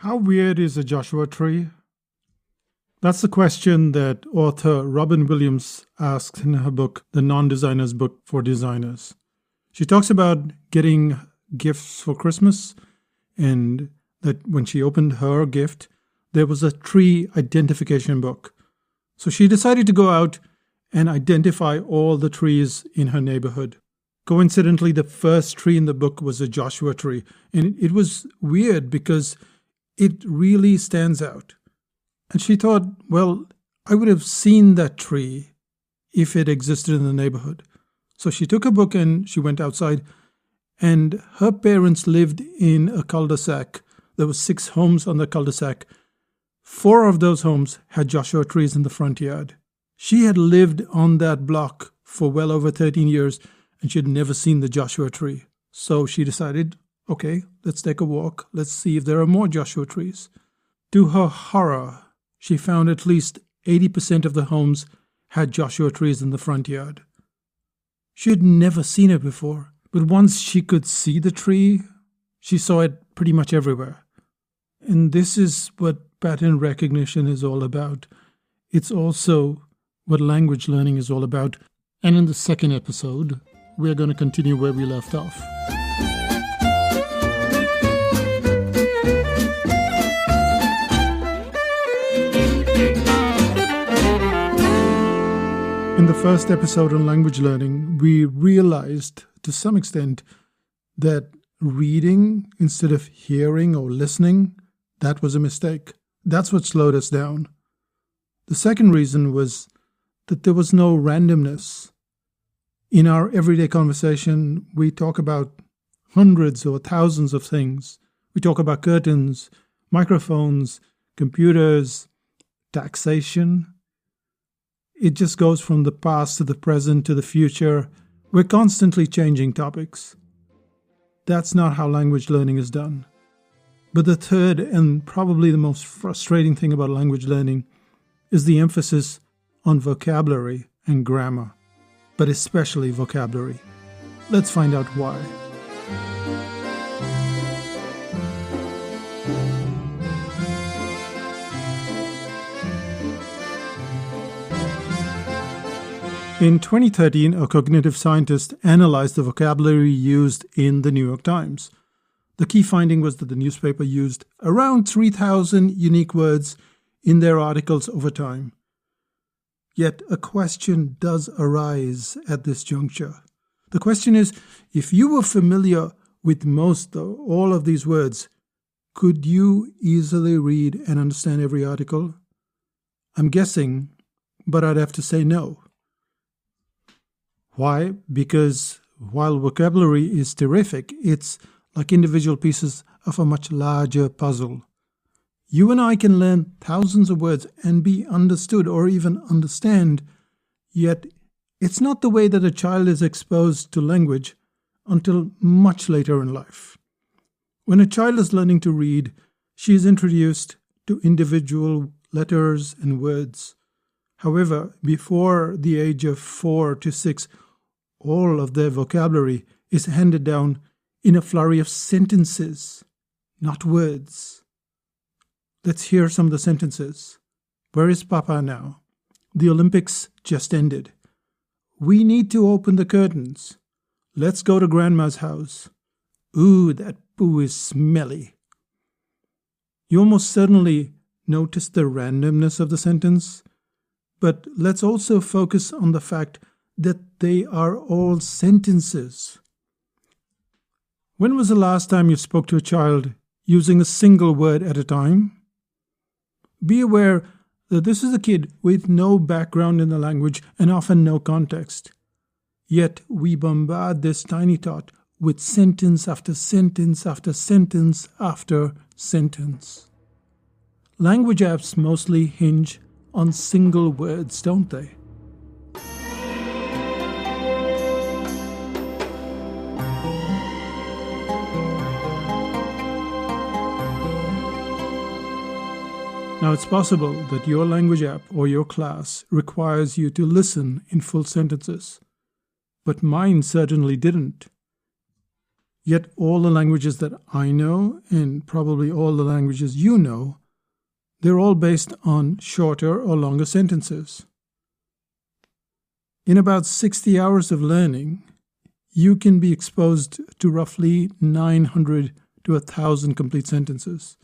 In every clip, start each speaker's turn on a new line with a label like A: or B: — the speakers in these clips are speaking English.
A: How weird is a Joshua tree? That's the question that author Robin Williams asks in her book, The Non-Designer's Book for Designers. She talks about getting gifts for Christmas and that when she opened her gift, there was a tree identification book. So she decided to go out and identify all the trees in her neighborhood. Coincidentally, the first tree in the book was a Joshua tree. And it was weird because it really stands out. And she thought, well, I would have seen that tree if it existed in the neighborhood. So she took a book and she went outside. And her parents lived in a cul-de-sac. There were 6 homes on the cul-de-sac. 4 of those homes had Joshua trees in the front yard. She had lived on that block for well over 13 years and she had never seen the Joshua tree. So she decided, okay, let's take a walk. Let's see if there are more Joshua trees. To her horror, she found at least 80% of the homes had Joshua trees in the front yard. She had never seen it before, but once she could see the tree, she saw it pretty much everywhere. And this is what pattern recognition is all about. It's also what language learning is all about. And in the second episode, we're going to continue where we left off. In the first episode on language learning, we realized to some extent that reading instead of hearing or listening, that was a mistake. That's what slowed us down. The second reason was that there was no randomness. In our everyday conversation, we talk about hundreds or thousands of things. We talk about curtains, microphones, computers, taxation. It just goes from the past to the present to the future. We're constantly changing topics. That's not how language learning is done. But the third and probably the most frustrating thing about language learning is the emphasis on vocabulary and grammar, but especially vocabulary. Let's find out why. In 2013, a cognitive scientist analyzed the vocabulary used in the New York Times. The key finding was that the newspaper used around 3,000 unique words in their articles over time. Yet a question does arise at this juncture. The question is, if you were familiar with most or all of these words, could you easily read and understand every article? I'm guessing, but I'd have to say no. Why? Because while vocabulary is terrific, it's like individual pieces of a much larger puzzle. You and I can learn thousands of words and be understood or even understand, yet it's not the way that a child is exposed to language until much later in life. When a child is learning to read, she is introduced to individual letters and words. However, before the age of 4 to 6, all of their vocabulary is handed down in a flurry of sentences, not words. Let's hear some of the sentences. Where is Papa now? The Olympics just ended. We need to open the curtains. Let's go to Grandma's house. Ooh, that poo is smelly. You almost certainly notice the randomness of the sentence, but let's also focus on the fact that they are all sentences. When was the last time you spoke to a child using a single word at a time? Be aware that this is a kid with no background in the language and often no context. Yet we bombard this tiny tot with sentence after sentence after sentence after sentence. Language apps mostly hinge on single words, don't they? Now, it's possible that your language app or your class requires you to listen in full sentences, but mine certainly didn't. Yet all the languages that I know, and probably all the languages you know, they're all based on shorter or longer sentences. In about 60 hours of learning, you can be exposed to roughly 900 to 1,000 complete sentences.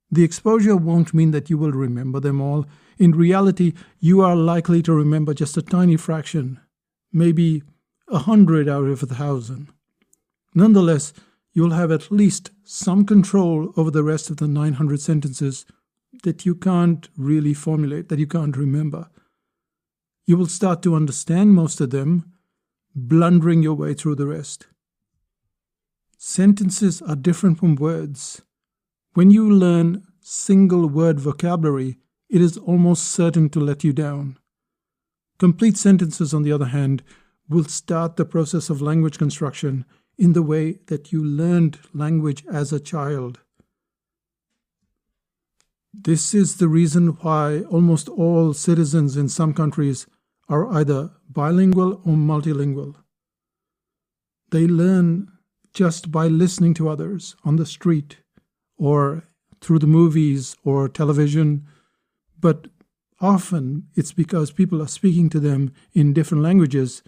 A: The exposure won't mean that you will remember them all. In reality, you are likely to remember just a tiny fraction, maybe 100 out of 1,000. Nonetheless, you'll have at least some control over the rest of the 900 sentences that you can't really formulate, that you can't remember. You will start to understand most of them, blundering your way through the rest. Sentences are different from words. When you learn single word vocabulary, it is almost certain to let you down. Complete sentences, on the other hand, will start the process of language construction in the way that you learned language as a child. This is the reason why almost all citizens in some countries are either bilingual or multilingual. They learn just by listening to others on the street or through the movies or television, but often it's because people are speaking to them in different languages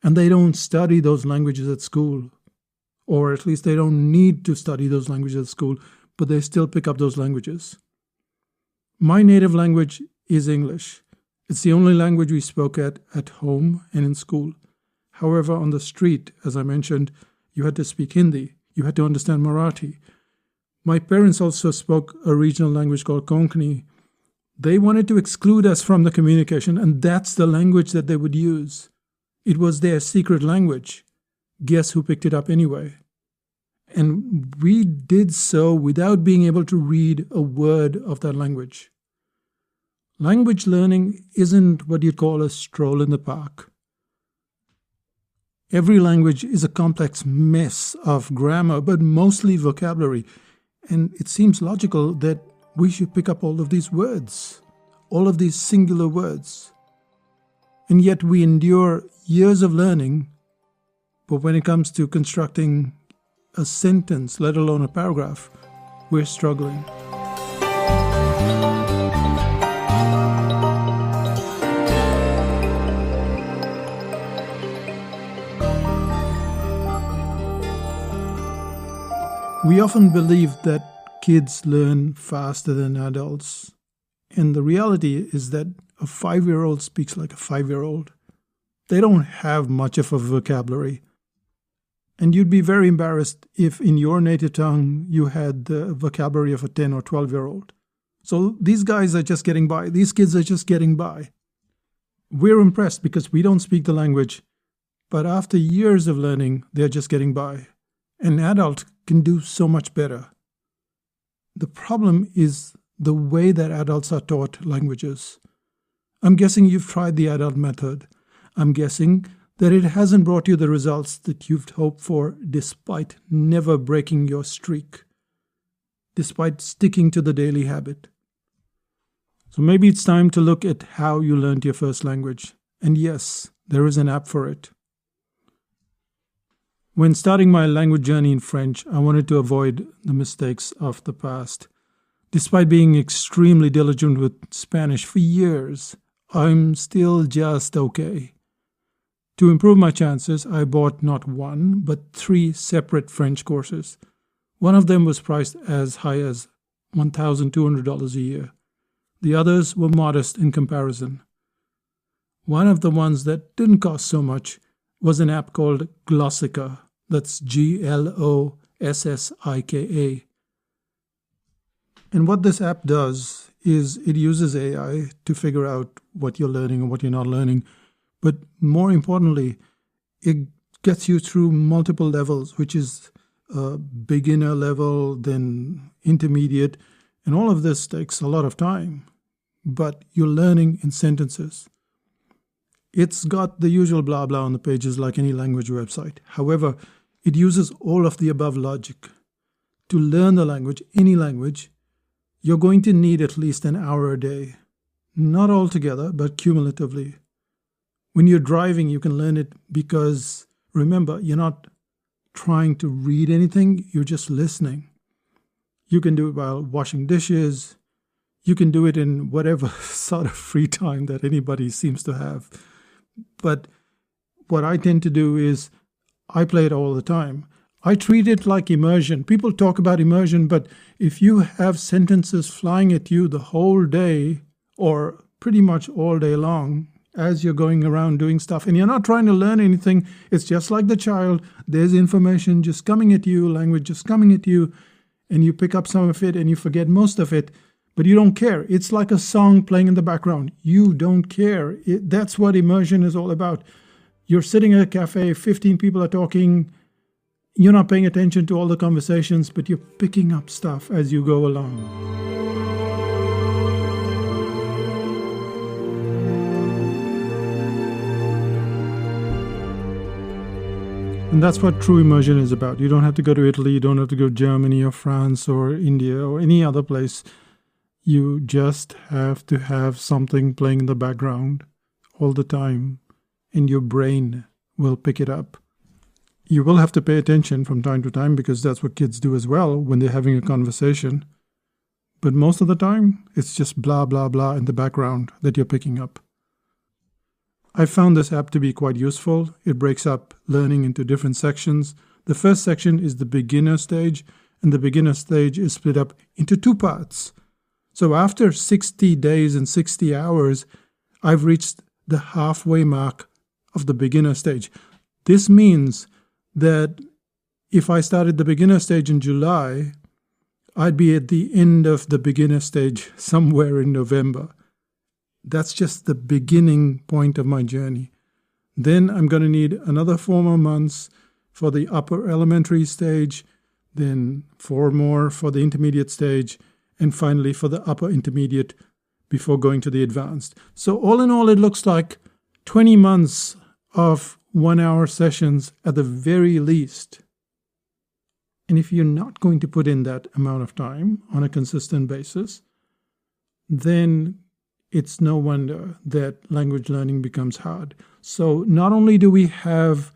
A: and they don't study those languages at school, or at least they don't need to study those languages at school, but they still pick up those languages. My native language is English. It's the only language we spoke at home and in school. However, on the street, as I mentioned, you had to speak Hindi. You had to understand Marathi. My parents also spoke a regional language called Konkani. They wanted to exclude us from the communication, and that's the language that they would use. It was their secret language. Guess who picked it up anyway? And we did so without being able to read a word of that language. Language learning isn't what you'd call a stroll in the park. Every language is a complex mess of grammar, but mostly vocabulary. And it seems logical that we should pick up all of these words, all of these singular words. And yet we endure years of learning, but when it comes to constructing a sentence, let alone a paragraph, we're struggling. We often believe that kids learn faster than adults, and the reality is that a 5-year-old speaks like a 5-year-old. They don't have much of a vocabulary. And you'd be very embarrassed if in your native tongue you had the vocabulary of a 10 or 12-year-old. So these guys are just getting by. These kids are just getting by. We're impressed because we don't speak the language, but after years of learning, they're just getting by. An adult can do so much better. The problem is the way that adults are taught languages. I'm guessing you've tried the adult method. I'm guessing that it hasn't brought you the results that you've hoped for, despite never breaking your streak, despite sticking to the daily habit. So maybe it's time to look at how you learned your first language. And yes, there is an app for it. When starting my language journey in French, I wanted to avoid the mistakes of the past. Despite being extremely diligent with Spanish for years, I'm still just okay. To improve my chances, I bought not one, but 3 separate French courses. One of them was priced as high as $1,200 a year. The others were modest in comparison. One of the ones that didn't cost so much was an app called Glossika. That's Glossika. And what this app does is it uses AI to figure out what you're learning and what you're not learning. But more importantly, it gets you through multiple levels, which is beginner level, then intermediate. And all of this takes a lot of time. But you're learning in sentences. It's got the usual blah blah on the pages like any language website. However, it uses all of the above logic. To learn the language, any language, you're going to need at least an hour a day. Not altogether, but cumulatively. When you're driving, you can learn it because, remember, you're not trying to read anything, you're just listening. You can do it while washing dishes. You can do it in whatever sort of free time that anybody seems to have. But what I tend to do is I play it all the time. I treat it like immersion. People talk about immersion, but if you have sentences flying at you the whole day or pretty much all day long as you're going around doing stuff and you're not trying to learn anything, it's just like the child. There's information just coming at you, language just coming at you, and you pick up some of it and you forget most of it, but you don't care. It's like a song playing in the background. You don't care. That's what immersion is all about. You're sitting at a cafe, 15 people are talking. You're not paying attention to all the conversations, but you're picking up stuff as you go along. And that's what true immersion is about. You don't have to go to Italy, you don't have to go to Germany or France or India or any other place. You just have to have something playing in the background all the time, and your brain will pick it up. You will have to pay attention from time to time because that's what kids do as well when they're having a conversation. But most of the time, it's just blah, blah, blah in the background that you're picking up. I found this app to be quite useful. It breaks up learning into different sections. The first section is the beginner stage, and the beginner stage is split up into 2 parts. So after 60 days and 60 hours, I've reached the halfway mark of the beginner stage. This means that if I started the beginner stage in July, I'd be at the end of the beginner stage somewhere in November. That's just the beginning point of my journey. Then I'm going to need another 4 more months for the upper elementary stage, then 4 more for the intermediate stage, and finally for the upper intermediate before going to the advanced. So all in all, it looks like 20 months of 1-hour sessions at the very least. And if you're not going to put in that amount of time on a consistent basis, then it's no wonder that language learning becomes hard. So not only do we have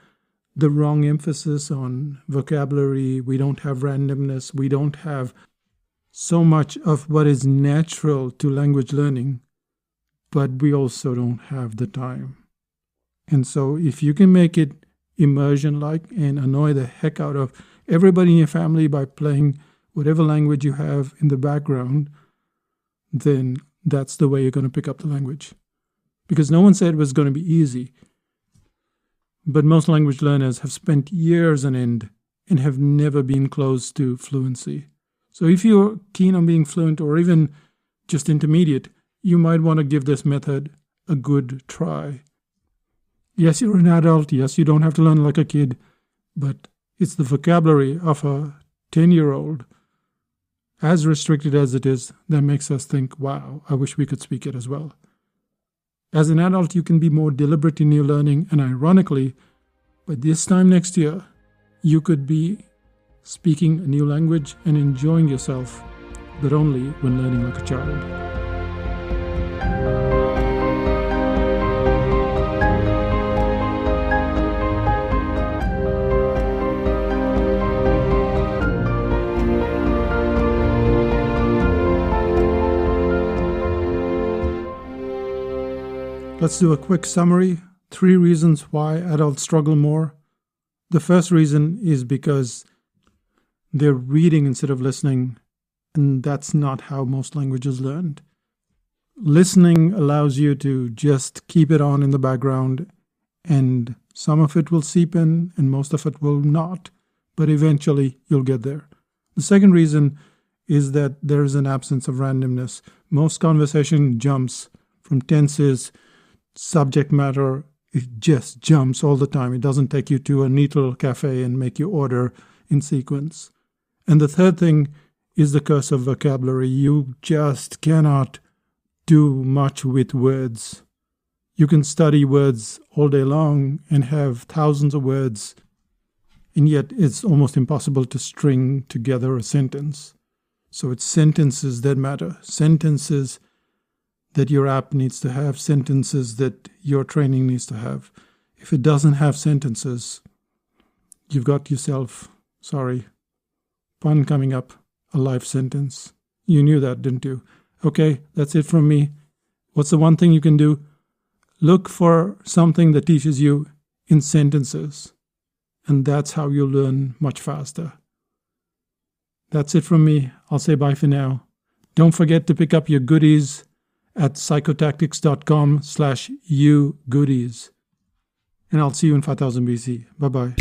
A: the wrong emphasis on vocabulary, we don't have randomness, we don't have so much of what is natural to language learning, but we also don't have the time. And so if you can make it immersion-like and annoy the heck out of everybody in your family by playing whatever language you have in the background, then that's the way you're going to pick up the language. Because no one said it was going to be easy. But most language learners have spent years on end and have never been close to fluency. So if you're keen on being fluent or even just intermediate, you might want to give this method a good try. Yes, you're an adult. Yes, you don't have to learn like a kid. But it's the vocabulary of a 10-year-old, as restricted as it is, that makes us think, wow, I wish we could speak it as well. As an adult, you can be more deliberate in your learning, and ironically, by this time next year, you could be speaking a new language and enjoying yourself, but only when learning like a child. Let's do a quick summary. 3 reasons why adults struggle more. The first reason is because they're reading instead of listening, and that's not how most languages learned. Listening allows you to just keep it on in the background, and some of it will seep in and most of it will not, but eventually you'll get there. The second reason is that there is an absence of randomness. Most conversation jumps from tenses, subject matter, it just jumps all the time. It doesn't take you to a neat little cafe and make you order in sequence. And the third thing is the curse of vocabulary. You just cannot do much with words. You can study words all day long and have thousands of words, and yet it's almost impossible to string together a sentence. So it's sentences that matter. Sentences that your app needs to have, sentences that your training needs to have. If it doesn't have sentences, you've got yourself, sorry, pun coming up, a life sentence. You knew that, didn't you? Okay, that's it from me. What's the one thing you can do? Look for something that teaches you in sentences. And that's how you'll learn much faster. That's it from me. I'll say bye for now. Don't forget to pick up your goodies at psychotactics.com/ugoodies. And I'll see you in 5000 BC. Bye-bye.